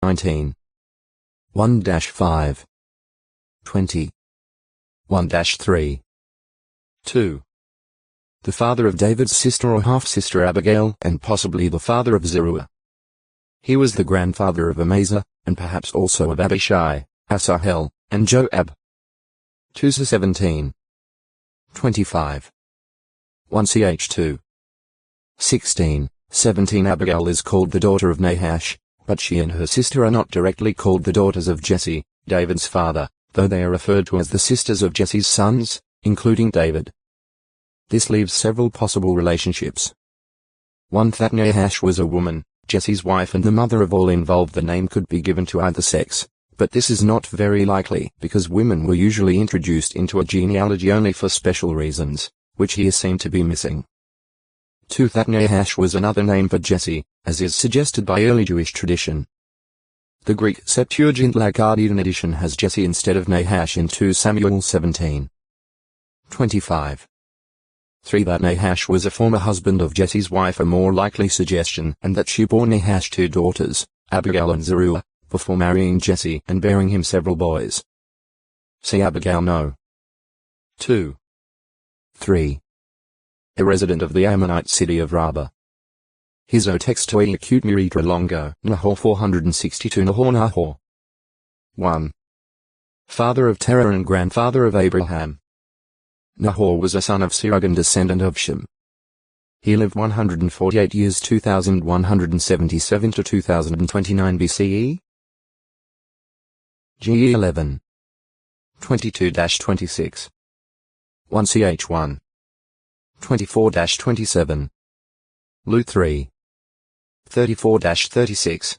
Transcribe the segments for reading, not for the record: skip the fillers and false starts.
19. 1-5. 20. 1-3. 2. The father of David's sister or half-sister Abigail, and possibly the father of Zeruiah. He was the grandfather of Amasa, and perhaps also of Abishai, Asahel, and Joab. 2-17. 25. 1-2. 16. 17 Abigail is called the daughter of Nahash, but she and her sister are not directly called the daughters of Jesse, David's father, though they are referred to as the sisters of Jesse's sons, including David. This leaves several possible relationships. 1. That Nahash was a woman, Jesse's wife and the mother of all involved. The name could be given to either sex, but this is not very likely because women were usually introduced into a genealogy only for special reasons, which here seem to be missing. 2. That Nahash was another name for Jesse, as is suggested by early Jewish tradition. The Greek Septuagint Lagardian edition has Jesse instead of Nahash in 2 Samuel 17. 25. 3. That Nahash was a former husband of Jesse's wife, a more likely suggestion, and that she bore Nahash 2 daughters, Abigail and Zeruiah, before marrying Jesse and bearing him several boys. See Abigail no. 2. 3. A resident of the Ammonite city of Rabbah. His O textoi acute miritra longo, Nahor 462 Nahor. 1. Father of Terah and grandfather of Abraham. Nahor was a son of Serug and descendant of Shem. He lived 148 years 2177 to 2029 BCE. GE 11. 22-26. 1CH1. 24-27. Lu 3. 34-36.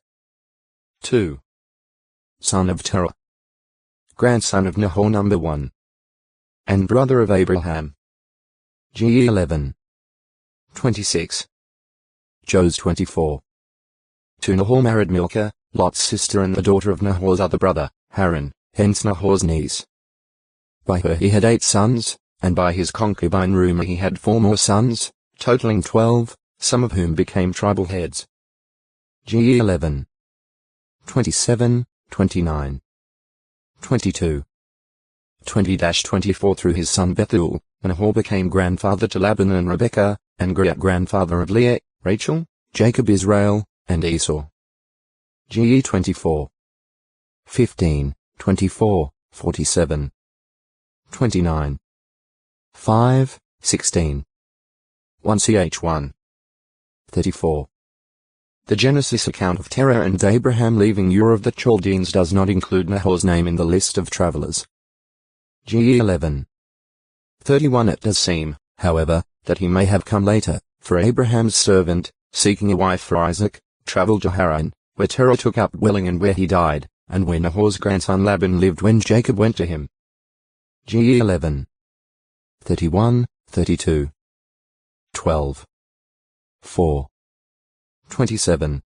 2. Son of Terah. Grandson of Nahor number 1. And brother of Abraham. GE 11. 26. Jos 24. 2. Nahor married Milcah, Lot's sister and the daughter of Nahor's other brother, Haran, hence Nahor's niece. By her he had 8 sons, and by his concubine Reumah he had 4 more sons, totaling 12, some of whom became tribal heads. GE 11. 27, 29. 22. 20-24 Through his son Bethuel, Nahor became grandfather to Laban and Rebekah, and great-grandfather of Leah, Rachel, Jacob, Israel, and Esau. GE 24. 15, 24, 47. 29. 5, 16. 1CH1. 34. The Genesis account of Terah and Abraham leaving Ur of the Chaldeans does not include Nahor's name in the list of travelers. GE 11. 31. It does seem, however, that he may have come later, for Abraham's servant, seeking a wife for Isaac, travelled to Haran, where Terah took up dwelling and where he died, and where Nahor's grandson Laban lived when Jacob went to him. GE 11. 31, 32. 12. 4. 27.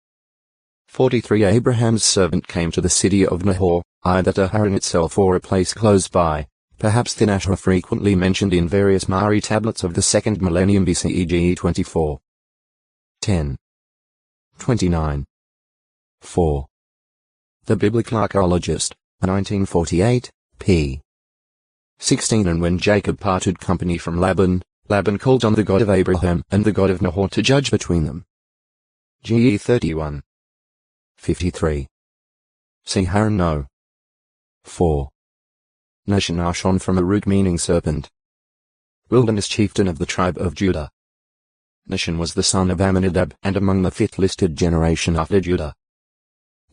43. Abraham's servant came to the city of Nahor, either to Haran itself or a place close by, perhaps Thinashra, frequently mentioned in various Mari tablets of the 2nd millennium BCE. GE 24. 10. 29. 4. The Biblical Archaeologist, 1948, p. 16. And when Jacob parted company from Laban, Laban called on the God of Abraham and the God of Nahor to judge between them. GE 31. 53. See Haran no. 4. Nashon from a root meaning serpent. Wilderness chieftain of the tribe of Judah. Nashon was the son of Amminadab and among the 5th listed generation after Judah.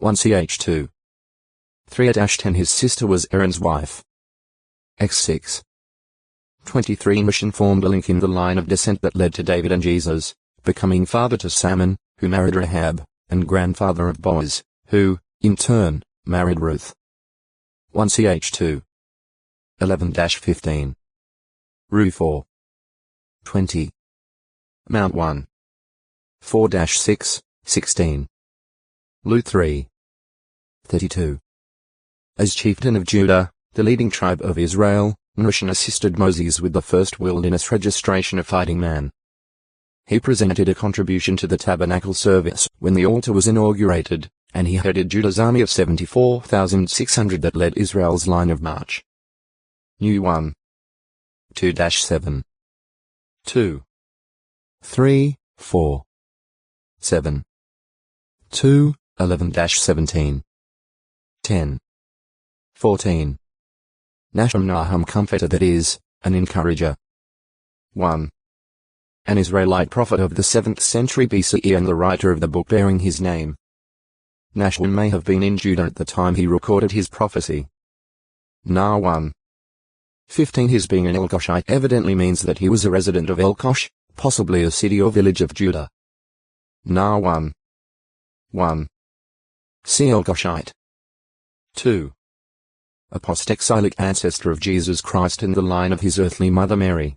1CH2. 3-10 His sister was Aaron's wife. X6. 23 Nashon formed a link in the line of descent that led to David and Jesus, becoming father to Salmon, who married Rahab, and grandfather of Boaz, who, in turn, married Ruth. 1CH2. 11-15. Ru 4. 20. Mount 1. 4-6, 16. Lu 3. 32. As chieftain of Judah, the leading tribe of Israel, Nashon assisted Moses with the first wilderness registration of fighting man. He presented a contribution to the tabernacle service when the altar was inaugurated, and he headed Judah's army of 74,600 that led Israel's line of march. New 1. 2-7. 2. 3, 4. 7. 2, 11-17. 10. 14. Nahum Nahum comforter, that is, an encourager. 1. An Israelite prophet of the 7th century BCE and the writer of the book bearing his name. Nahum may have been in Judah at the time he recorded his prophecy. Nah 1. 15. His being an Elkoshite evidently means that he was a resident of Elkosh, possibly a city or village of Judah. Nah 1. 1. See Elkoshite. 2. Apostexilic ancestor of Jesus Christ in the line of his earthly mother Mary.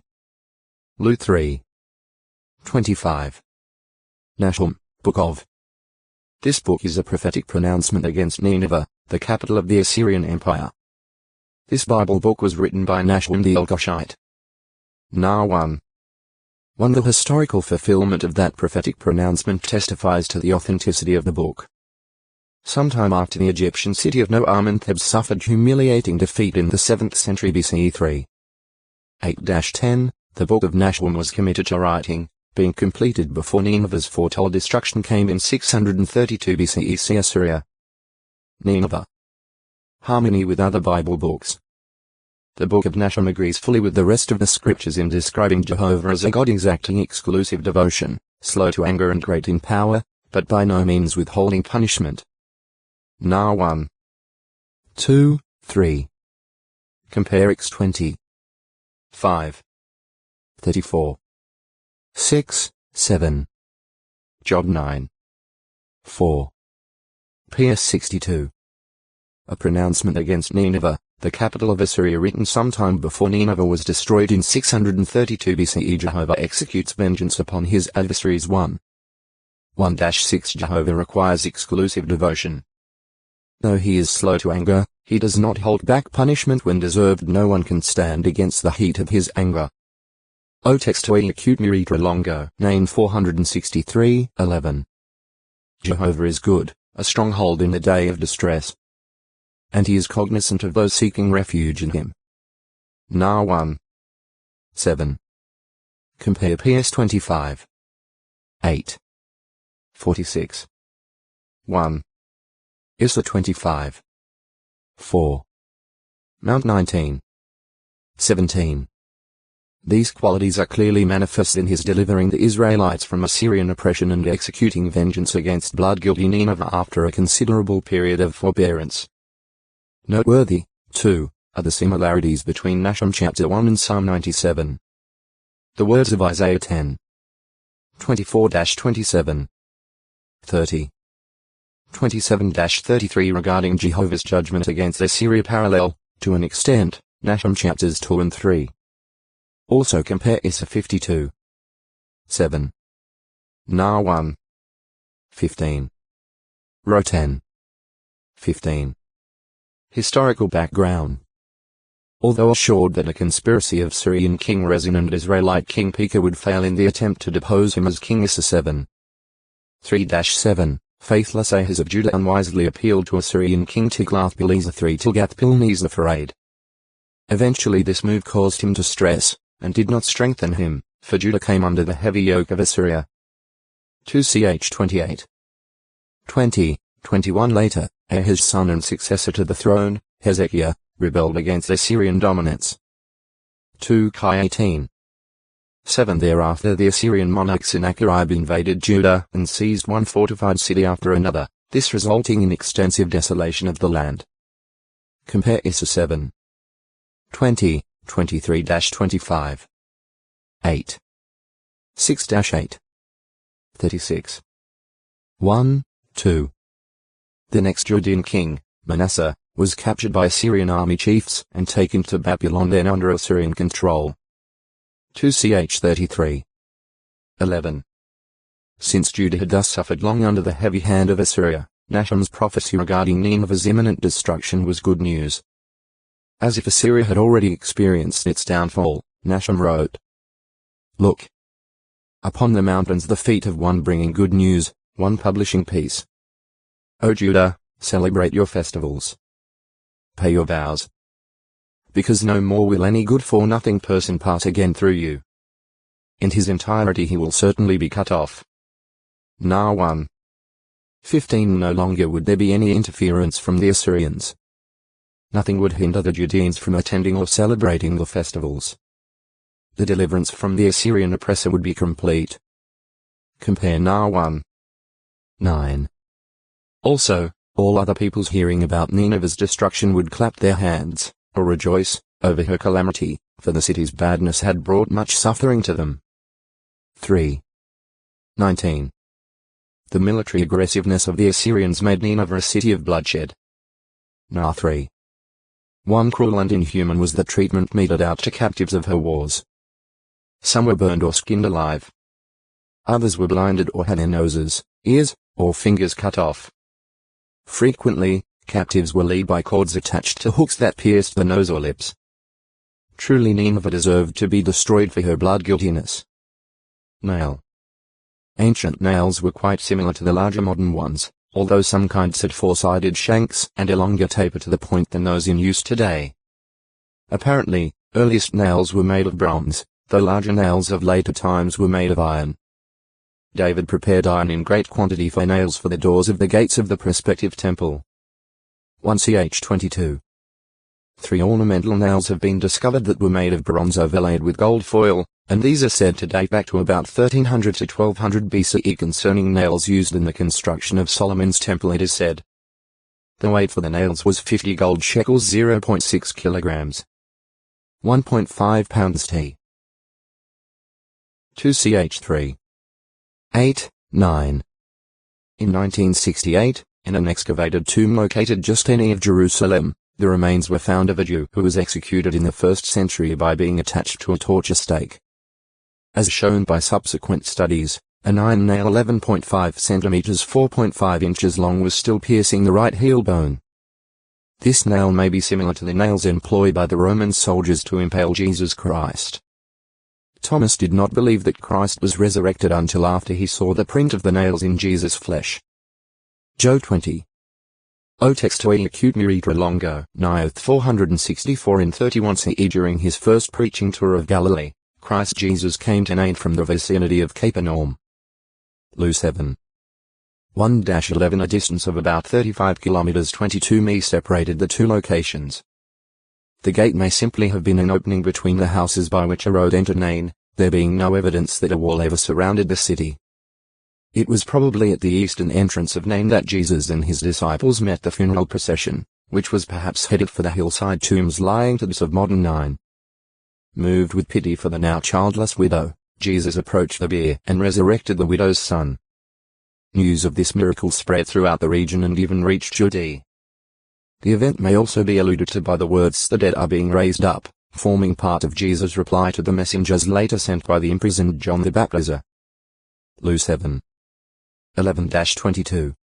Luke 3. 25. Nahum, Book of. This book is a prophetic pronouncement against Nineveh, the capital of the Assyrian Empire. This Bible book was written by Nahum the Elkoshite. Nah 1. 1. The historical fulfillment of that prophetic pronouncement testifies to the authenticity of the book. Sometime after the Egyptian city of No-Amenhotep suffered humiliating defeat in the 7th century BCE 3. 8-10, the Book of Nahum was committed to writing, being completed before Nineveh's foretold destruction came in 632 BCE. See Assyria. Nineveh. Harmony with other Bible books. The Book of Nahum agrees fully with the rest of the scriptures in describing Jehovah as a God exacting exclusive devotion, slow to anger and great in power, but by no means withholding punishment. Nah 1. 2, 3. Compare X 20. 5. 34. 6, 7. Job 9. 4. PS 62. A pronouncement against Nineveh, the capital of Assyria, written sometime before Nineveh was destroyed in 632 BCE. Jehovah executes vengeance upon his adversaries. 1. 1-6. Jehovah requires exclusive devotion. Though he is slow to anger, he does not hold back punishment when deserved. No one can stand against the heat of his anger. O textoi acute miritra longo. Name 463, 11. Jehovah is good, a stronghold in the day of distress. And he is cognizant of those seeking refuge in him. Nah 1. 7. Compare PS 25. 8. 46. 1. Issa 25. 4. Mount 19. 17. These qualities are clearly manifest in his delivering the Israelites from Assyrian oppression and executing vengeance against blood-guilty Nineveh after a considerable period of forbearance. Noteworthy, too, are the similarities between Nahum chapter 1 and Psalm 97. The words of Isaiah 10. 24-27. 30. 27-33 regarding Jehovah's judgment against Assyria parallel, to an extent, Nahum chapters 2 and 3. Also compare Issa 52. 7. Nah 1. 15. Row 10. 15. Historical background. Although assured that a conspiracy of Syrian king Rezin and Israelite king Pekah would fail in the attempt to depose him as king, Issa 7. 3-7, faithless Ahaz of Judah unwisely appealed to Assyrian king Tiglath-Pileser III Tilgath-Pilneser for aid. Eventually this move caused him distress, and did not strengthen him, for Judah came under the heavy yoke of Assyria. 2ch 28. 21 later, Ahaz's son and successor to the throne, Hezekiah, rebelled against Assyrian dominance. 2ch 18. 7 Thereafter the Assyrian monarch Sennacherib invaded Judah and seized one fortified city after another, this resulting in extensive desolation of the land. Compare Issa 7. 20, 23-25. 8. 6-8. 36. 1, 2. The next Judean king, Manasseh, was captured by Assyrian army chiefs and taken to Babylon, then under Assyrian control. 2ch 33. 11. Since Judah had thus suffered long under the heavy hand of Assyria, Nahum's prophecy regarding Nineveh's imminent destruction was good news. As if Assyria had already experienced its downfall, Nahum wrote, "Look! Upon the mountains the feet of one bringing good news, one publishing peace. O Judah, celebrate your festivals. Pay your vows. Because no more will any good-for-nothing person pass again through you. In his entirety he will certainly be cut off. Nah 1:15 No longer would there be any interference from the Assyrians. Nothing would hinder the Judeans from attending or celebrating the festivals. The deliverance from the Assyrian oppressor would be complete. Compare Nah 1:9. Also, all other peoples hearing about Nineveh's destruction would clap their hands, or rejoice, over her calamity, for the city's badness had brought much suffering to them. 3:19. The military aggressiveness of the Assyrians made Nineveh a city of bloodshed. Nah 3:1 Cruel and inhuman was the treatment meted out to captives of her wars. Some were burned or skinned alive. Others were blinded or had their noses, ears, or fingers cut off. Frequently, captives were led by cords attached to hooks that pierced the nose or lips. Truly Nineveh deserved to be destroyed for her blood guiltiness. Nail. Ancient nails were quite similar to the larger modern ones, although some kinds had four-sided shanks and a longer taper to the point than those in use today. Apparently, earliest nails were made of bronze, though larger nails of later times were made of iron. David prepared iron in great quantity for nails for the doors of the gates of the prospective temple. 1 Ch 22. 3 ornamental nails have been discovered that were made of bronze overlaid with gold foil, and these are said to date back to about 1300 to 1200 BCE. Concerning nails used in the construction of Solomon's temple, it is said the weight for the nails was 50 gold shekels, 0.6 kilograms, 1.5 pounds t. 2 Ch 3. 8, 9. In 1968, in an excavated tomb located just east of Jerusalem, the remains were found of a Jew who was executed in the 1st century by being attached to a torture stake. As shown by subsequent studies, an iron nail 11.5 centimeters 4.5 inches long was still piercing the right heel bone. This nail may be similar to the nails employed by the Roman soldiers to impale Jesus Christ. Thomas did not believe that Christ was resurrected until after he saw the print of the nails in Jesus' flesh. Joe 20. O textoi acute miritra longo, Nioth 464 in 31 CE. During his first preaching tour of Galilee, Christ Jesus came to Nain from the vicinity of Capernaum. Lu 7. 1-11 A distance of about 35 kilometers 22 mi separated the two locations. The gate may simply have been an opening between the houses by which a road entered Nain, there being no evidence that a wall ever surrounded the city. It was probably at the eastern entrance of Nain that Jesus and his disciples met the funeral procession, which was perhaps headed for the hillside tombs lying to the east of modern Nain. Moved with pity for the now childless widow, Jesus approached the bier and resurrected the widow's son. News of this miracle spread throughout the region and even reached Judea. The event may also be alluded to by the words "the dead are being raised up," forming part of Jesus' reply to the messengers later sent by the imprisoned John the Baptizer. Lu 7. 11-22.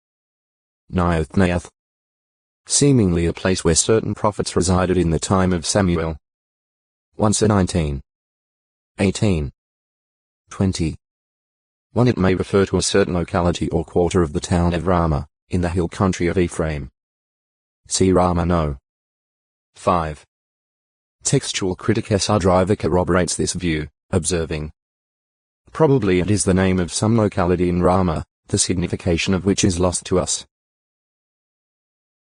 Naoth. Seemingly a place where certain prophets resided in the time of Samuel. 1 19. 18. 20. 1 It may refer to a certain locality or quarter of the town of Ramah, in the hill country of Ephraim. See Ramah no. 5. Textual critic S. R. Driver corroborates this view, observing, probably it is the name of some locality in Ramah, the signification of which is lost to us.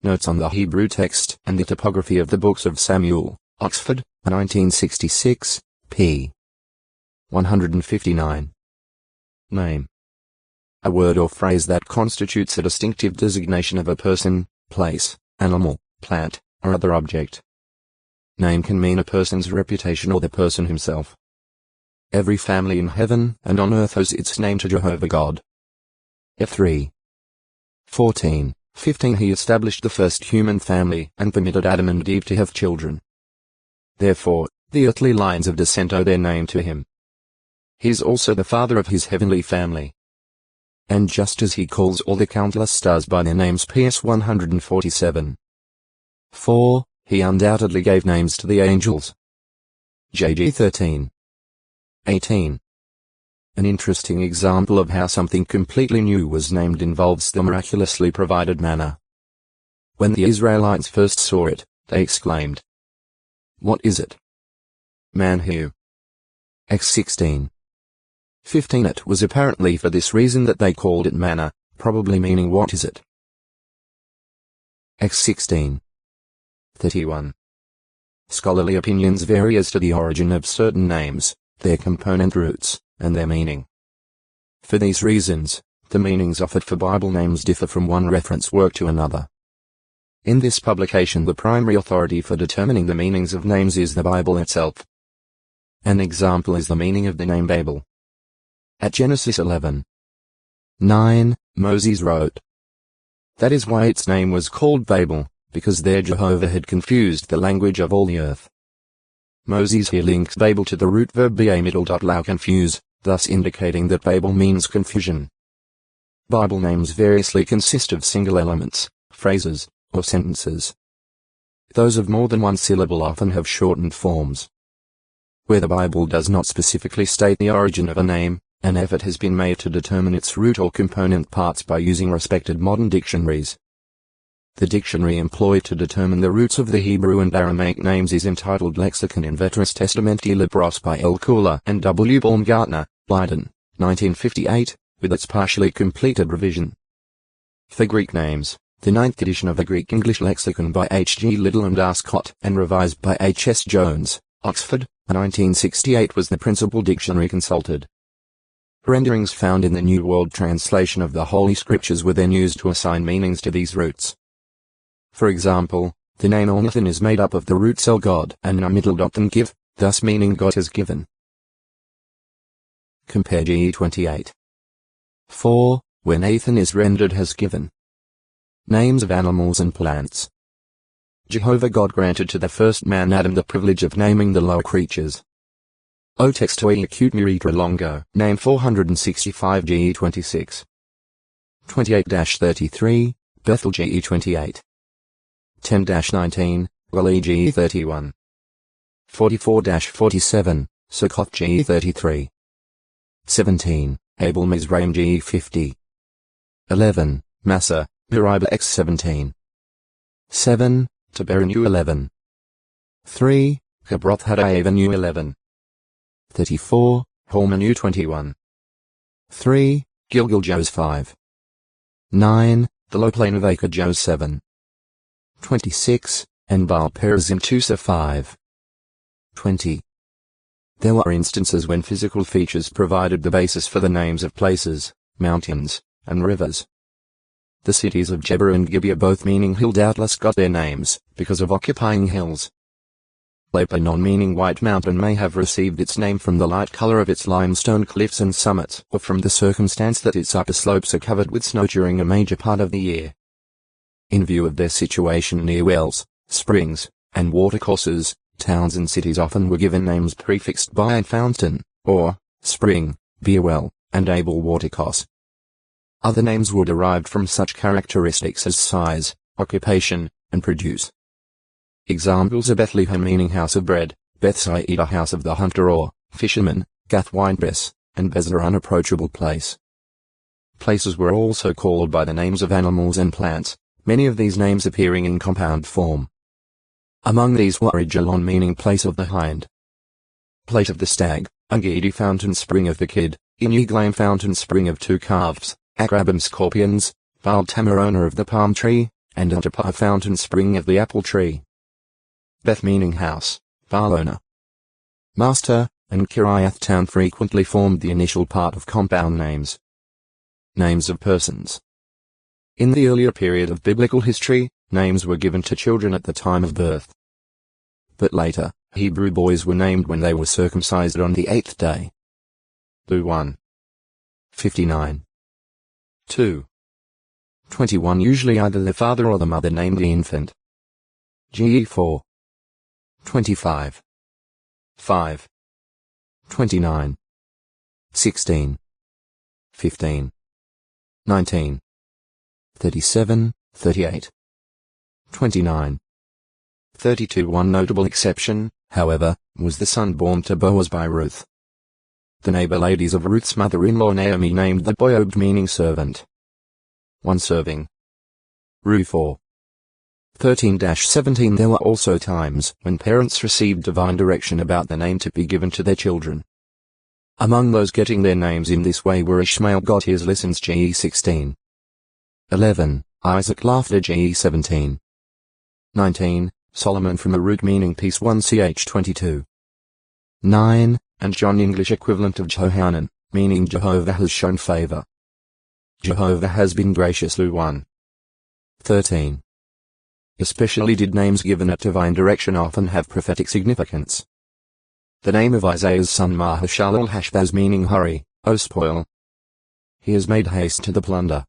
Notes on the Hebrew text and the topography of the Books of Samuel, Oxford, 1966, p. 159. Name. A word or phrase that constitutes a distinctive designation of a person, place, animal, plant, or other object. Name can mean a person's reputation or the person himself. Every family in heaven and on earth owes its name to Jehovah God. F3. 14, 15 He established the first human family and permitted Adam and Eve to have children. Therefore, the earthly lines of descent owe their name to him. He is also the father of his heavenly family. And just as he calls all the countless stars by their names, PS 147. 4, he undoubtedly gave names to the angels. JG 13. 18. An interesting example of how something completely new was named involves the miraculously provided manna. When the Israelites first saw it, they exclaimed, "What is it?" Manhu. Acts 16:15. It was apparently for this reason that they called it manna, probably meaning what is it. Acts 16:31. Scholarly opinions vary as to the origin of certain names, their component roots, and their meaning. For these reasons, the meanings offered for Bible names differ from one reference work to another. In this publication, the primary authority for determining the meanings of names is the Bible itself. An example is the meaning of the name Babel. At Genesis 11:9, Moses wrote, "That is why its name was called Babel, because there Jehovah had confused the language of all the earth." Moses here links Babel to the root verb be confuse, thus indicating that Babel means confusion. Bible names variously consist of single elements, phrases, or sentences. Those of more than one syllable often have shortened forms. Where the Bible does not specifically state the origin of a name, an effort has been made to determine its root or component parts by using respected modern dictionaries. The dictionary employed to determine the roots of the Hebrew and Aramaic names is entitled Lexicon in Veteris Testamenti Libros by L. Kula and W. Baumgartner, Leiden, 1958, with its partially completed revision. For Greek names, the 9th edition of the Greek English Lexicon by H. G. Liddell and R. Scott and revised by H. S. Jones, Oxford, 1968 was the principal dictionary consulted. Renderings found in the New World Translation of the Holy Scriptures were then used to assign meanings to these roots. For example, the name Elnathan is made up of the roots El God and Namidl. Give, thus meaning God has given. Compare GE 28. 4, where Nathan is rendered has given. Names of animals and plants. Jehovah God granted to the first man Adam the privilege of naming the lower creatures. O textoi acute miritra longo, name 465 GE 26. 28-33, Bethel GE 28. 10-19, Raleigh GE 31. 44-47, Succoth GE 33. 17, Abel Mizraim GE 50. 11, Massa, Meribah X 17. 7, Tabernu 11. 3, Cabroth Hadaavanu 11. 34, Holmanu 21. 3, Gilgal Jos 5. 9, the low plain of Acre Jos 7. 26, and Baal Perazim Tusa 5. 20. There were instances when physical features provided the basis for the names of places, mountains, and rivers. The cities of Geber and Gibeah, both meaning hill, doubtless got their names because of occupying hills. Lebanon, meaning white mountain, may have received its name from the light color of its limestone cliffs and summits, or from the circumstance that its upper slopes are covered with snow during a major part of the year. In view of their situation near wells, springs, and watercourses, towns and cities often were given names prefixed by a fountain, or spring, beer well, and able watercourse. Other names were derived from such characteristics as size, occupation, and produce. Examples are Bethlehem, meaning house of bread, Bethsaida, house of the hunter or fisherman, Gath, winepress, and Bezra, unapproachable place. Places were also called by the names of animals and plants, many of these names appearing in compound form. Among these were Ajalon, meaning place of the hind, place of the stag, Engedi, fountain spring of the kid, Inuglaim, fountain spring of two calves, Akrabim, scorpions, Baal Tamar, owner of the palm tree, and Antipah, fountain spring of the apple tree. Beth, meaning house, Baal, owner, master, and Kiriath town frequently formed the initial part of compound names. Names of persons. In the earlier period of biblical history, names were given to children at the time of birth. But later, Hebrew boys were named when they were circumcised on the 8th day. Lu 1. 59. 2. 21. Usually either the father or the mother named the infant. GE 4. 25. 5. 29. 16. 15. 19. 37, 38. 29. 32. One notable exception, however, was the son born to Boaz by Ruth. the neighbor ladies of Ruth's mother-in-law Naomi named the boy Obed, meaning servant. One serving. Ru 4. 13-17 There were also times when parents received divine direction about the name to be given to their children. Among those getting their names in this way were Ishmael got his listens GE 16. 11. Isaac Laughter GE 17. 19. Solomon from a root meaning peace 1 ch 22. 9. And John English equivalent of Johanan, meaning Jehovah has shown favor. Jehovah has been gracious Lu 1. 13. Especially did names given at divine direction often have prophetic significance. The name of Isaiah's son Maher-shalal-Hashbaz meaning hurry, O spoil. He has made haste to the plunder.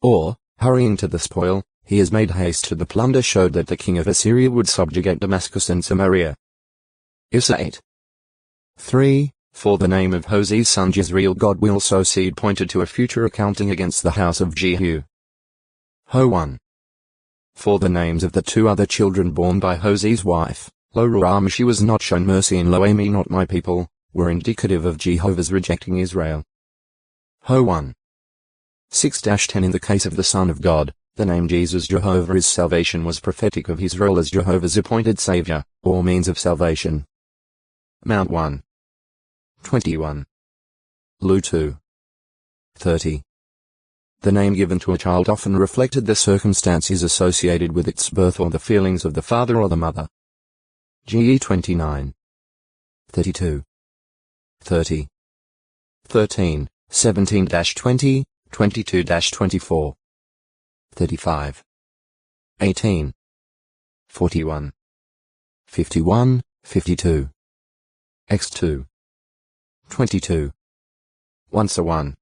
Or, hurrying to the spoil, he has made haste to the plunder showed that the king of Assyria would subjugate Damascus and Samaria. Is 8. 3. For the name of Hosea's son Jezreel God will sow seed pointed to a future accounting against the house of Jehu. Ho 1. For the names of the two other children born by Hosea's wife, Lo-Ruhamah she was not shown mercy and Lo-Ami not my people, were indicative of Jehovah's rejecting Israel. Ho 1. 6-10 In the case of the Son of God, the name Jesus Jehovah is salvation was prophetic of his role as Jehovah's appointed Savior, or means of salvation. Mount 1. 21. Lu 2. 30. The name given to a child often reflected the circumstances associated with its birth or the feelings of the father or the mother. GE 29. 32. 30. 13, 17-20, 22-24. 35. 18. 41. 51, 52. X2. 22. Once a 1.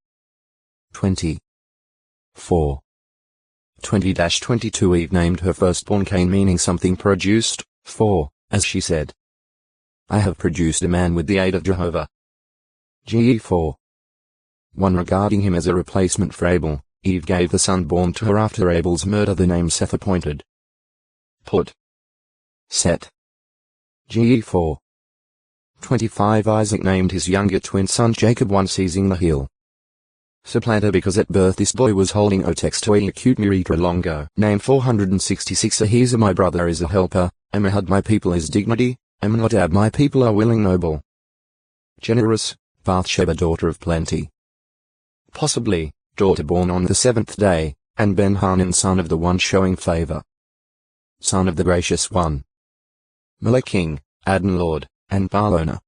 20. 4. 20-22 Eve named her firstborn Cain meaning something produced, for, as she said, I have produced a man with the aid of Jehovah. GE 4. 1 Regarding him as a replacement for Abel, Eve gave the son born to her after Abel's murder the name Seth appointed. Put. Set. GE 4. 25 Isaac named his younger twin son Jacob one seizing the heel. Supplanter because at birth this boy was holding Otextoi acute Miritra longo. Name 466 Ahiezer my brother is a helper, Amahud my people is dignity, Amminadab my people are willing noble. Generous, Bathsheba daughter of plenty. Possibly, daughter born on the 7th day, and Ben-Hanan son of the one showing favor. Son of the gracious one. Melech king, Adon lord, and Barlona.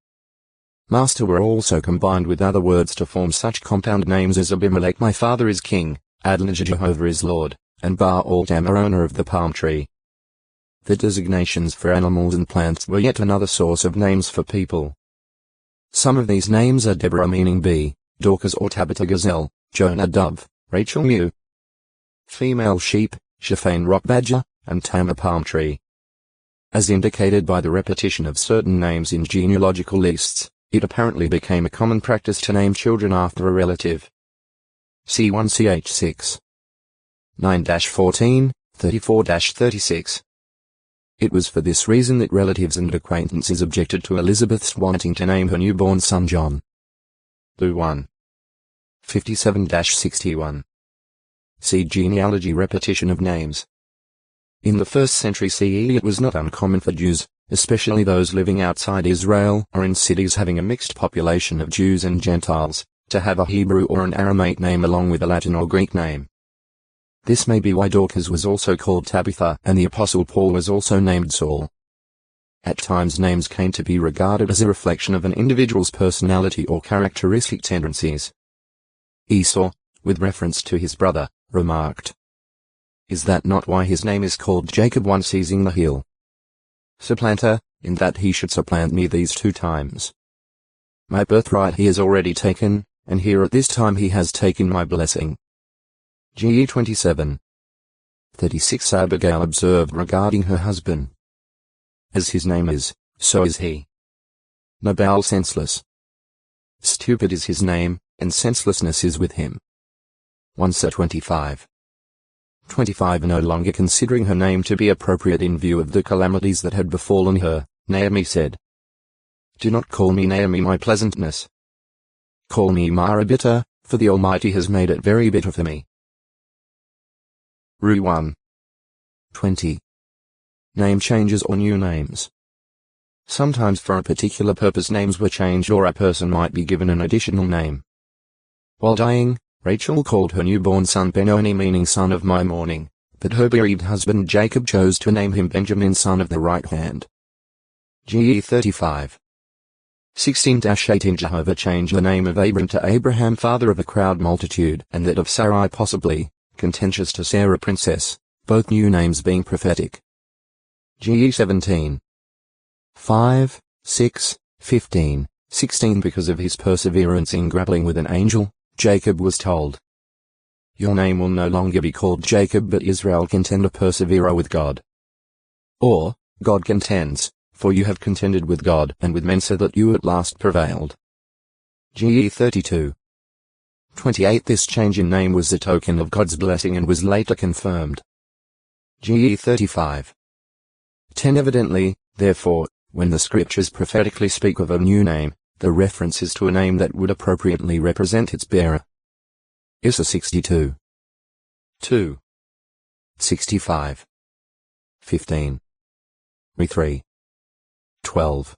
Master were also combined with other words to form such compound names as Abimelech my father is king, Adonijah Jehovah is lord, and Baal-Tamar owner of the palm tree. The designations for animals and plants were yet another source of names for people. Some of these names are Deborah meaning bee, Dorcas or Tabitha gazelle, Jonah dove, Rachel mew, female sheep, Shaphain rock badger, and Tamar palm tree. As indicated by the repetition of certain names in genealogical lists, it apparently became a common practice to name children after a relative. C1ch6. 9-14, 34-36. It was for this reason that relatives and acquaintances objected to Elizabeth's wanting to name her newborn son John. Lu 1. 57-61. See genealogy repetition of names. In the 1st century CE it was not uncommon for Jews, especially those living outside Israel or in cities having a mixed population of Jews and Gentiles, to have a Hebrew or an Aramaic name along with a Latin or Greek name. This may be why Dorcas was also called Tabitha and the Apostle Paul was also named Saul. At times names came to be regarded as a reflection of an individual's personality or characteristic tendencies. Esau, with reference to his brother, remarked, "Is that not why his name is called Jacob one seizing the heel? Supplanter, in that he should supplant me these 2 times. My birthright he has already taken, and here at this time he has taken my blessing." GE 27. 36 Abigail observed regarding her husband. As his name is, so is he. Nabal senseless. Stupid is his name, and senselessness is with him. 1 Sir 25. 25 No longer considering her name to be appropriate in view of the calamities that had befallen her, Naomi said, "Do not call me Naomi my pleasantness. call me Mara bitter, for the Almighty has made it very bitter for me. Rule 1. 20. Name changes or new names. Sometimes for a particular purpose names were changed or a person might be given an additional name. While dying, Rachel called her newborn son Benoni, meaning son of my mourning, but her bereaved husband Jacob chose to name him Benjamin, son of the right hand. GE 35. 16-18 Jehovah changed the name of Abram to Abraham, father of a crowd multitude, and that of Sarai possibly, contentious to Sarah princess, both new names being prophetic. GE 17. 5, 6, 15, 16 Because of his perseverance in grappling with an angel, Jacob was told, your name will no longer be called Jacob but Israel, contender persevere with God. Or, God contends, for you have contended with God and with men so that you at last prevailed. GE 32. 28 This change in name was a token of God's blessing and was later confirmed. GE 35. 10 Evidently, therefore, when the scriptures prophetically speak of a new name, the reference is to a name that would appropriately represent its bearer. Issa 62. 2. 65. 15. Re 3. 12.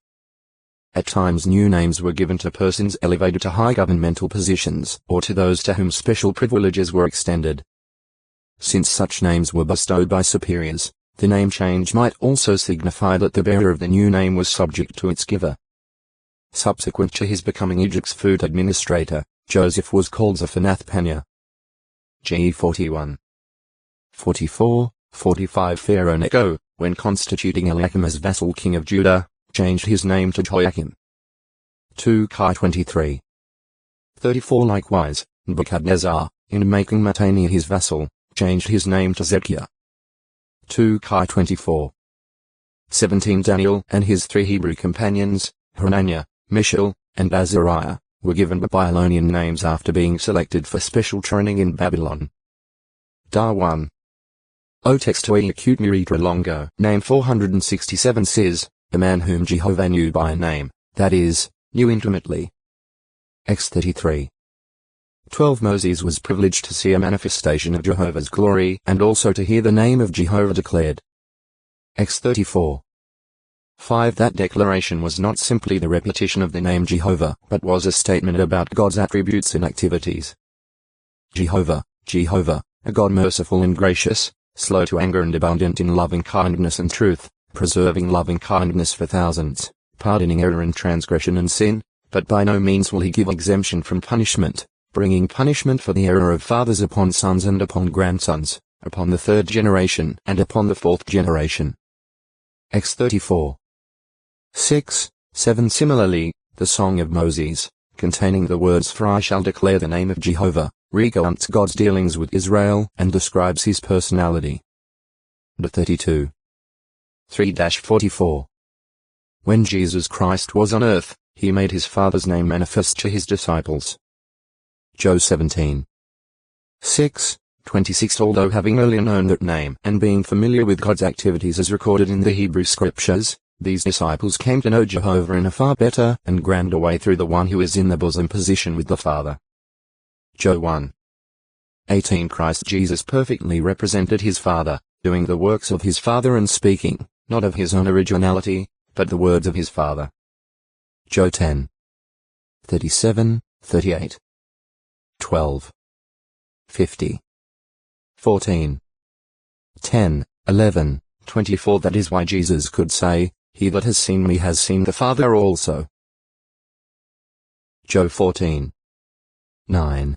At times new names were given to persons elevated to high governmental positions or to those to whom special privileges were extended. Since such names were bestowed by superiors, the name change might also signify that the bearer of the new name was subject to its giver. Subsequent to his becoming Egypt's food administrator, Joseph was called Zephanath-Paneah. GE 41. 44, 45 Pharaoh Necho, when constituting Eliakim as vassal king of Judah, changed his name to Jehoiakim. 2 Kai 23. 34 Likewise, Nebuchadnezzar, in making Mattaniah his vassal, changed his name to Zedekiah. 2 Kai 24. 17 Daniel and his 3 Hebrew companions, Hananiah, Mishael, and Azariah, were given Babylonian names after being selected for special training in Babylon. Dar 1. O text to acute Muritra Longo, name 467 says, a man whom Jehovah knew by name, that is, knew intimately. X 33. 12 Moses was privileged to see a manifestation of Jehovah's glory and also to hear the name of Jehovah declared. X 34. 5 That declaration was not simply the repetition of the name Jehovah, but was a statement about God's attributes and activities. Jehovah, Jehovah, a God merciful and gracious, slow to anger and abundant in loving kindness and truth, preserving loving kindness for thousands, pardoning error and transgression and sin, but by no means will he give exemption from punishment, bringing punishment for the error of fathers upon sons and upon grandsons, upon the 3rd generation and upon the 4th generation. X 34. 6, 7 Similarly, the Song of Moses, containing the words for I shall declare the name of Jehovah, recounts God's dealings with Israel and describes his personality. 32. 3-44. When Jesus Christ was on earth, he made his Father's name manifest to his disciples. Joe 17. 6, 26 Although having earlier known that name and being familiar with God's activities as recorded in the Hebrew Scriptures, these disciples came to know Jehovah in a far better and grander way through the one who is in the bosom position with the Father. Joe 1. 18 Christ Jesus perfectly represented his Father, doing the works of his Father and speaking, not of his own originality, but the words of his Father. Joe 10. 37, 38. 12. 50. 14. 10, 11, 24 That is why Jesus could say, he that has seen me has seen the Father also. Joe 14. 9.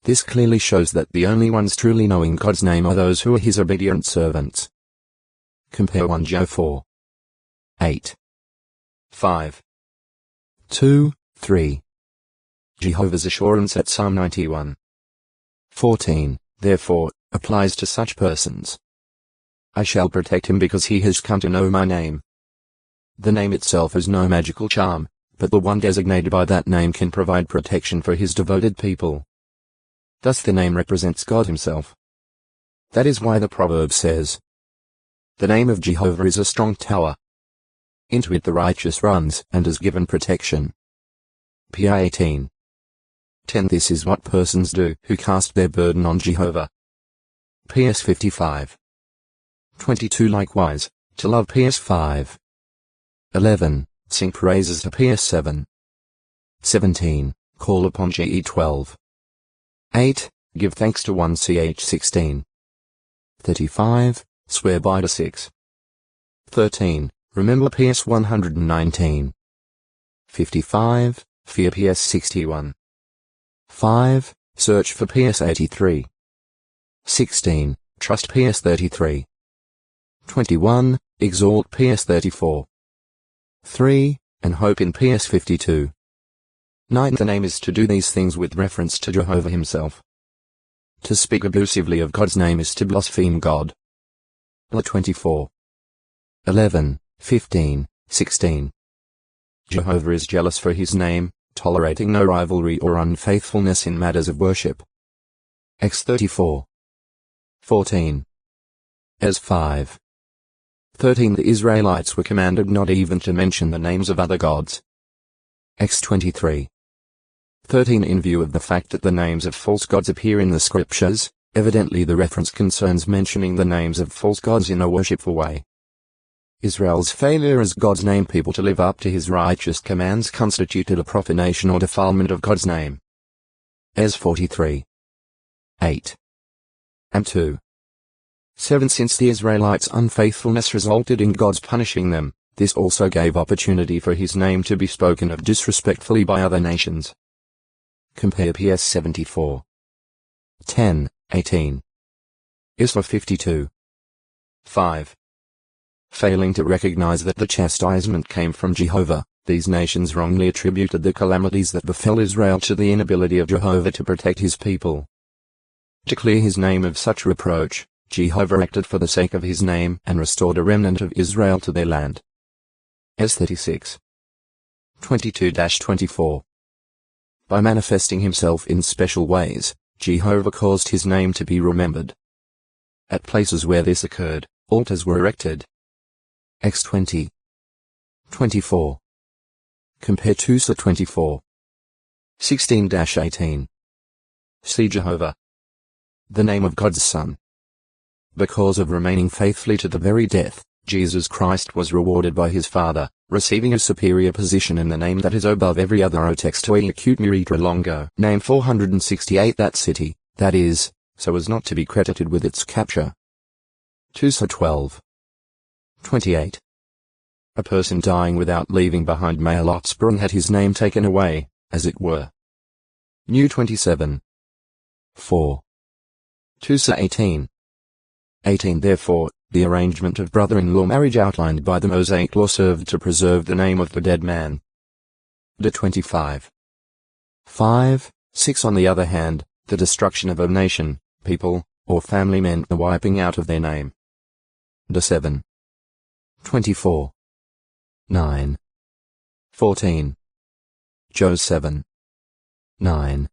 This clearly shows that the only ones truly knowing God's name are those who are his obedient servants. Compare 1 Joe 4. 8. 5. 2, 3. Jehovah's assurance at Psalm 91. 14, therefore, applies to such persons. I shall protect him because he has come to know my name. The name itself has no magical charm, but the one designated by that name can provide protection for his devoted people. Thus the name represents God himself. That is why the proverb says, the name of Jehovah is a strong tower. Into it the righteous runs and is given protection. PI 18. 10. This is what persons do who cast their burden on Jehovah. PS 55. 22. Likewise, to love. PS 5. 11. Sing praises to. PS 7. 17. Call upon. GE 12. 8. Give thanks to 1 ch 16. 35. Swear by. To 6. 13. Remember. PS 119. 55. Fear. PS 61. 5. Search for. PS 83. 16. Trust. PS 33. 21. Exalt. PS 34. 3. And hope in. PS 52. 9. The name is to do these things with reference to Jehovah himself. To speak abusively of God's name is to blaspheme God. 24. 11, 15, 16. Jehovah is jealous for his name, tolerating no rivalry or unfaithfulness in matters of worship. X 34. 14. As 5. 13. The Israelites were commanded not even to mention the names of other gods. X 23. 13. In view of the fact that the names of false gods appear in the scriptures, evidently the reference concerns mentioning the names of false gods in a worshipful way. Israel's failure as God's name people to live up to his righteous commands constituted a profanation or defilement of God's name. As 43. 8. And 2. 7. Since the Israelites' unfaithfulness resulted in God's punishing them, this also gave opportunity for his name to be spoken of disrespectfully by other nations. Compare PS 74. 10, 18. Isra 52. 5. Failing to recognize that the chastisement came from Jehovah, these nations wrongly attributed the calamities that befell Israel to the inability of Jehovah to protect his people. To clear his name of such reproach, Jehovah acted for the sake of his name and restored a remnant of Israel to their land. S 36. 22-24. By manifesting himself in special ways, Jehovah caused his name to be remembered. At places where this occurred, altars were erected. X 20. 24. Compare to Sa 24. 16-18. See Jehovah. The name of God's Son. Because of remaining faithfully to the very death, Jesus Christ was rewarded by his Father, receiving a superior position in the name that is above every other. O text to acute muritra longo. Name 468. That city, that is, so as not to be credited with its capture. 2 Sa 12. 28. A person dying without leaving behind male offspring had his name taken away, as it were. New 27. 4. 2 Sa 18. 18. Therefore, the arrangement of brother-in-law marriage outlined by the Mosaic law served to preserve the name of the dead man. De 25. 5, 6. On the other hand, the destruction of a nation, people, or family meant the wiping out of their name. De 7. 24. 9. 14. Joe 7. 9.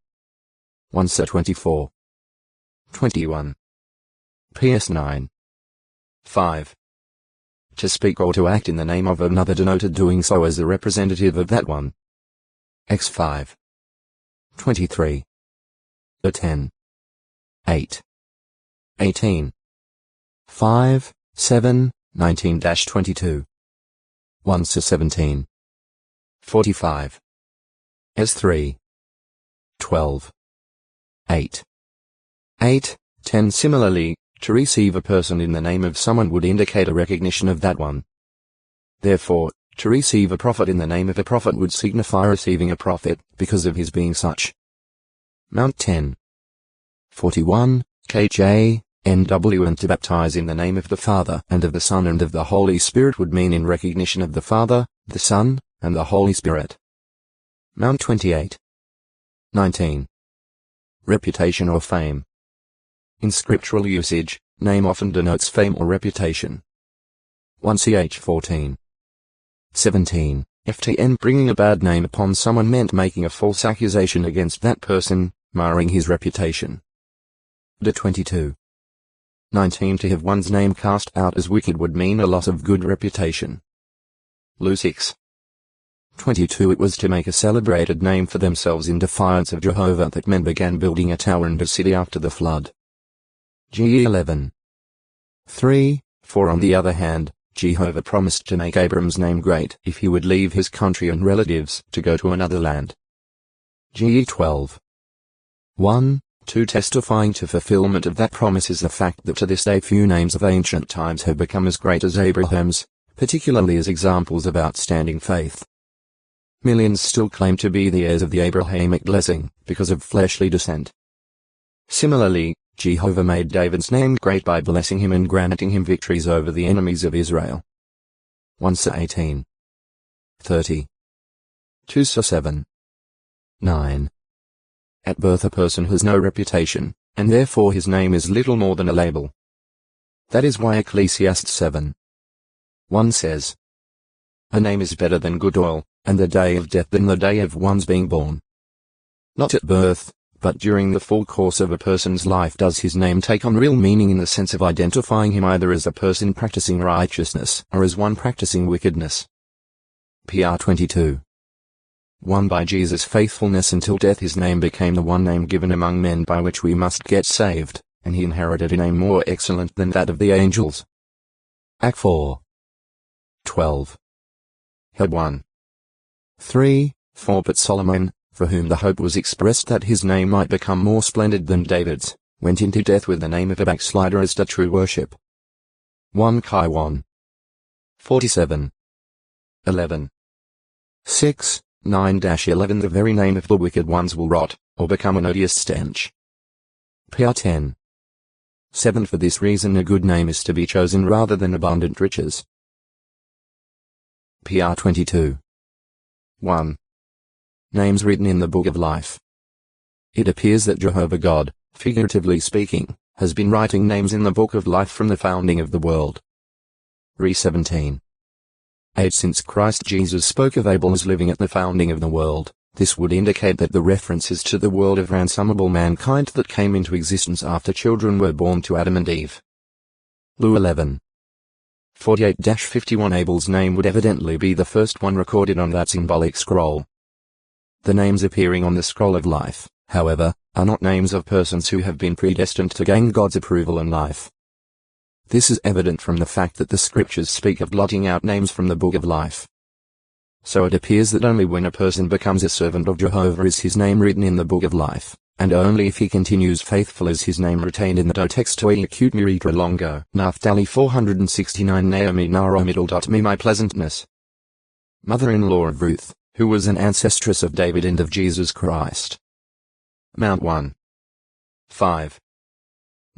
1 Sa 24. 21. PS 9. 5. To speak or to act in the name of another denoted doing so as the representative of that one. X 5. 23. 10. 8. 18. 5, 7, 19-22. 1 Sa 17. 45. S 3. 12. 8. 8, 10. Similarly, to receive a person in the name of someone would indicate a recognition of that one. Therefore, to receive a prophet in the name of a prophet would signify receiving a prophet, because of his being such. Mount 10. 41, KJ, NW. And to baptize in the name of the Father, and of the Son, and of the Holy Spirit would mean in recognition of the Father, the Son, and the Holy Spirit. Mount 28. 19. Reputation or fame. In scriptural usage, name often denotes fame or reputation. 1 Ch 14. 17. FTN. Bringing a bad name upon someone meant making a false accusation against that person, marring his reputation. De 22. 19. To have one's name cast out as wicked would mean a loss of good reputation. Lu 6. 22 It was to make a celebrated name for themselves in defiance of Jehovah that men began building a tower and a city after the flood. GE 11. 3. For on the other hand, Jehovah promised to make Abram's name great if he would leave his country and relatives to go to another land. GE 12. 1. 2 Testifying to fulfillment of that promise is the fact that to this day few names of ancient times have become as great as Abraham's, particularly as examples of outstanding faith. Millions still claim to be the heirs of the Abrahamic blessing, because of fleshly descent. Similarly, Jehovah made David's name great by blessing him and granting him victories over the enemies of Israel. 1 Sir 18. 30. 2 Sir 7. 9. At birth a person has no reputation, and therefore his name is little more than a label. That is why Ecclesiastes 7. 1 says, "A name is better than good oil, and the day of death than the day of one's being born." Not at birth, but during the full course of a person's life does his name take on real meaning in the sense of identifying him either as a person practicing righteousness or as one practicing wickedness. PR 22. 1 By Jesus' faithfulness until death his name became the one name given among men by which we must get saved, and he inherited a name more excellent than that of the angels. Act 4. 12. Head 1. 3, 4 But Solomon, for whom the hope was expressed that his name might become more splendid than David's, went into death with the name of a backslider as to true worship. 1 Kai 1. 47. 11. 6, 9-11 The very name of the wicked ones will rot, or become an odious stench. PR 10. 7 For this reason a good name is to be chosen rather than abundant riches. PR 22. 1. Names written in the Book of Life. It appears that Jehovah God, figuratively speaking, has been writing names in the Book of Life from the founding of the world. Re 17. 8 Since Christ Jesus spoke of Abel as living at the founding of the world, this would indicate that the reference is to the world of ransomable mankind that came into existence after children were born to Adam and Eve. Lu 11. 48-51 Abel's name would evidently be the first one recorded on that symbolic scroll. The names appearing on the scroll of life, however, are not names of persons who have been predestined to gain God's approval in life. This is evident from the fact that the scriptures speak of blotting out names from the Book of Life. So it appears that only when a person becomes a servant of Jehovah is his name written in the Book of Life, and only if he continues faithful is his name retained in the Textoi Acute Miritra Longo. Naphtali 469 Naomi Nara Middle. Me My pleasantness. Mother-in-law of Ruth, who was an ancestress of David and of Jesus Christ. Mount 1. 5.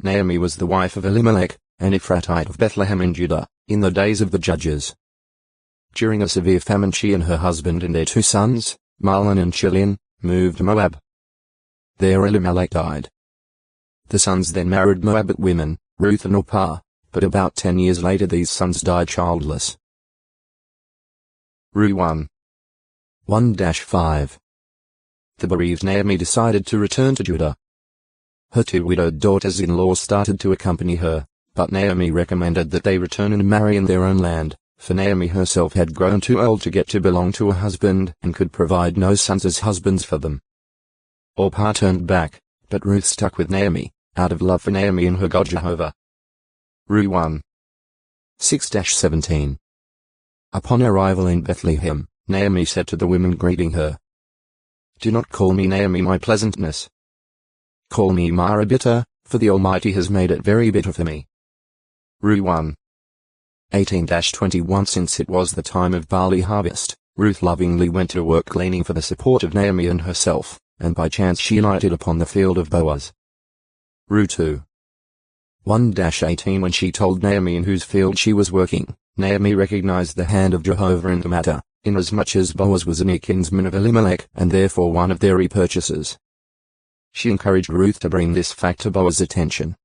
Naomi was the wife of Elimelech, an Ephratite of Bethlehem in Judah, in the days of the judges. During a severe famine she and her husband and their 2 sons, Mahlon and Chilion, moved to Moab. There Elimelech died. The sons then married Moabite women, Ruth and Orpah, but about 10 years later these sons died childless. Ru 1. 1-5. The bereaved Naomi decided to return to Judah. Her 2 widowed daughters-in-law started to accompany her, but Naomi recommended that they return and marry in their own land, for Naomi herself had grown too old to get to belong to a husband and could provide no sons as husbands for them. Orpah turned back, but Ruth stuck with Naomi, out of love for Naomi and her God Jehovah. Ru 1. 6-17. Upon arrival in Bethlehem, Naomi said to the women greeting her, "Do not call me Naomi my pleasantness. Call me Mara bitter, for the Almighty has made it very bitter for me." Ru 1. 18-21 Since it was the time of barley harvest, Ruth lovingly went to work gleaning for the support of Naomi and herself, and by chance she lighted upon the field of Boaz. Ru 2. 1-18 When she told Naomi in whose field she was working, Naomi recognized the hand of Jehovah in the matter, inasmuch as Boaz was a near kinsman of Elimelech and therefore one of their repurchasers. She encouraged Ruth to bring this fact to Boaz's attention.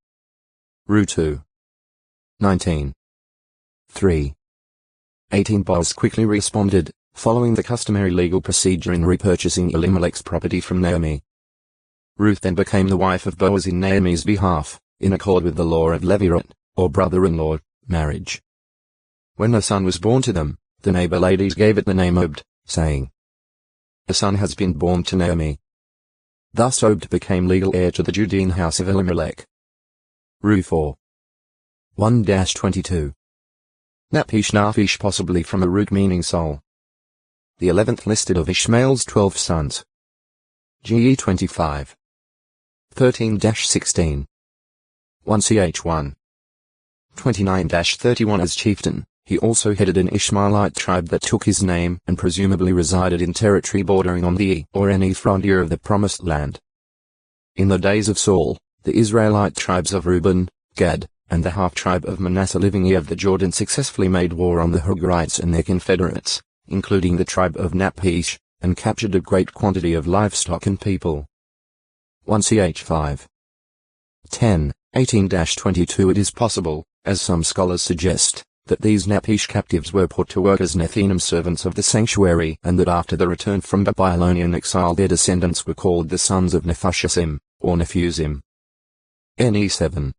Ru 2. 19. 3. 18 Boaz quickly responded, following the customary legal procedure in repurchasing Elimelech's property from Naomi. Ruth then became the wife of Boaz in Naomi's behalf, in accord with the law of Levirate, or brother-in-law, marriage. When a son was born to them, the neighbor ladies gave it the name Obed, saying, "A son has been born to Naomi." Thus Obed became legal heir to the Judean house of Elimelech. Ru 4. 1-22. Naphish possibly from a root meaning soul. The 11th listed of Ishmael's 12 sons. GE 25. 13-16. 1ch1. 29-31 as chieftain. He also headed an Ishmaelite tribe that took his name and presumably resided in territory bordering on the or any frontier of the Promised Land. In the days of Saul, the Israelite tribes of Reuben, Gad, and the half-tribe of Manasseh living east of the Jordan successfully made war on the Hagrites and their confederates, including the tribe of Naphish, and captured a great quantity of livestock and people. 1ch5. 10, 18-22 It is possible, as some scholars suggest, that these Naphish captives were put to work as Nethinim servants of the sanctuary, and that after the return from Babylonian exile their descendants were called the sons of Nephushim, or Nephusim. NE 7.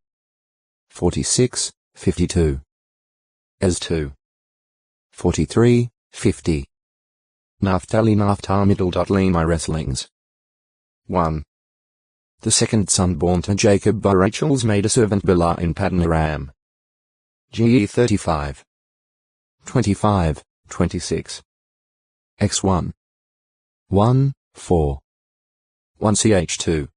46, 52. As 2. 43, 50. Naphtali middle. Wrestlings. 1. The second son born to Jacob by Rachel's maidservant Bilhah in Paddan Aram. GE 35. 25, 26. X1. 1, 4. 1ch2.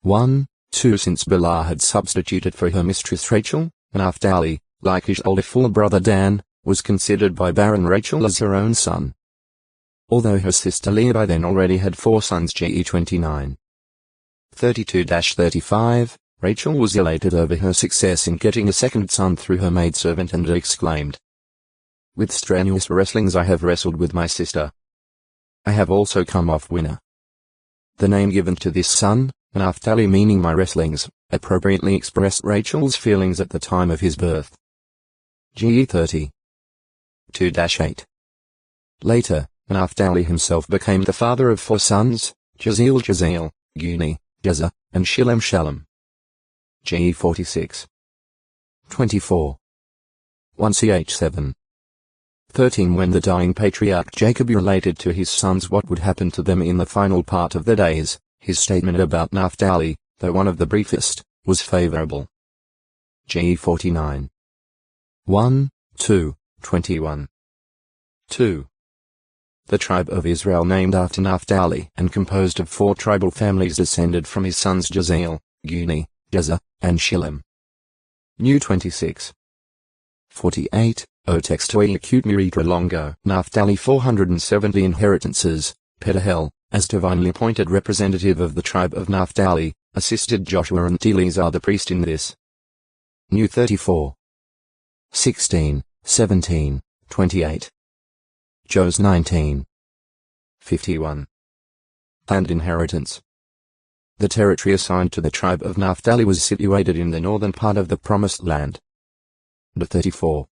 1, 2 Since Bilhah had substituted for her mistress Rachel, Naphtali, like his older full brother Dan, was considered by barren Rachel as her own son. Although her sister Leah by then already had 4 sons. GE 29. 32-35, Rachel was elated over her success in getting a second son through her maidservant and exclaimed, "With strenuous wrestlings I have wrestled with my sister. I have also come off winner." The name given to this son, Naphtali meaning my wrestlings, appropriately expressed Rachel's feelings at the time of his birth. GE 30. 2-8. Later, Naphtali himself became the father of 4 sons, Jaziel, Guni, Jezza, and Shalem. GE 46. 24. 1ch7. 13 When the dying patriarch Jacob related to his sons what would happen to them in the final part of the days, his statement about Naphtali, though one of the briefest, was favorable. GE 49. 1, 2, 21. 2. The tribe of Israel named after Naphtali and composed of 4 tribal families descended from his sons Jaziel, Guni, Jezza, and Shilem. New 26. 48, O textoi acute miritra longo. Naphtali 470 inheritances, Pedahel, as divinely appointed representative of the tribe of Naphtali, assisted Joshua and Eleazar the priest in this. New 34. 16, 17, 28. Jos 19. 51. And inheritance. The territory assigned to the tribe of Naphtali was situated in the northern part of the Promised Land. The 34.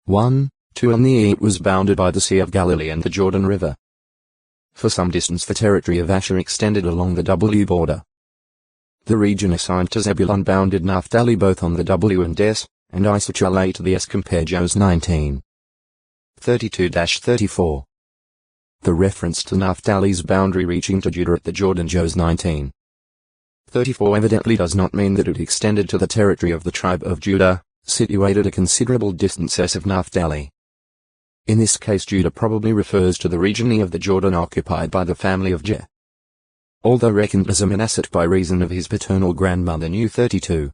1, 2 On the east it was bounded by the Sea of Galilee and the Jordan River. For some distance the territory of Asher extended along the W border. The region assigned to Zebulun bounded Naphtali both on the W and S, and Issachar to the S. Compare Jos 19. 32-34. The reference to Naphtali's boundary reaching to Judah at the Jordan Jos 19. 34 evidently does not mean that it extended to the territory of the tribe of Judah, situated a considerable distance east of Naphtali. In this case Judah probably refers to the region east of the Jordan occupied by the family of Je. Although reckoned as a Manasseh by reason of his paternal grandmother New 32.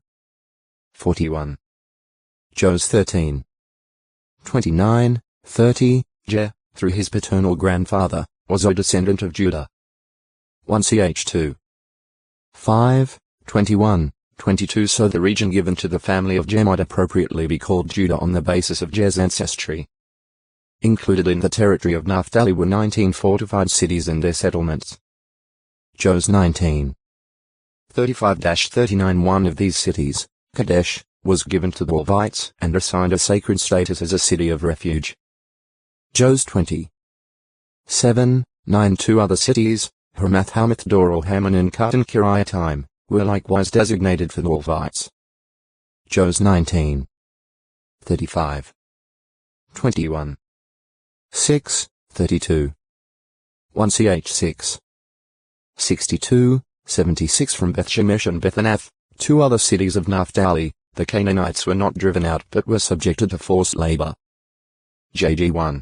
41. Jos 13. 29, 30, Je, through his paternal grandfather, was a descendant of Judah. 1ch2. 5, 21, 22 So the region given to the family of Je might appropriately be called Judah on the basis of Je's ancestry. Included in the territory of Naphtali were 19 fortified cities and their settlements. Jos 19. 35-39 One of these cities, Kadesh, was given to the Levites and assigned a sacred status as a city of refuge. Jos 20. 7, 9 Two other cities, Hamath Hamath Dor Haman and Katan Kiriataim, were likewise designated for the Levites. Jos 19. 35. 21. 6, 32. 1ch6. 62, 76 from Beth Shemesh and Beth Anath, two other cities of Naphtali. The Canaanites were not driven out but were subjected to forced labor. JG1.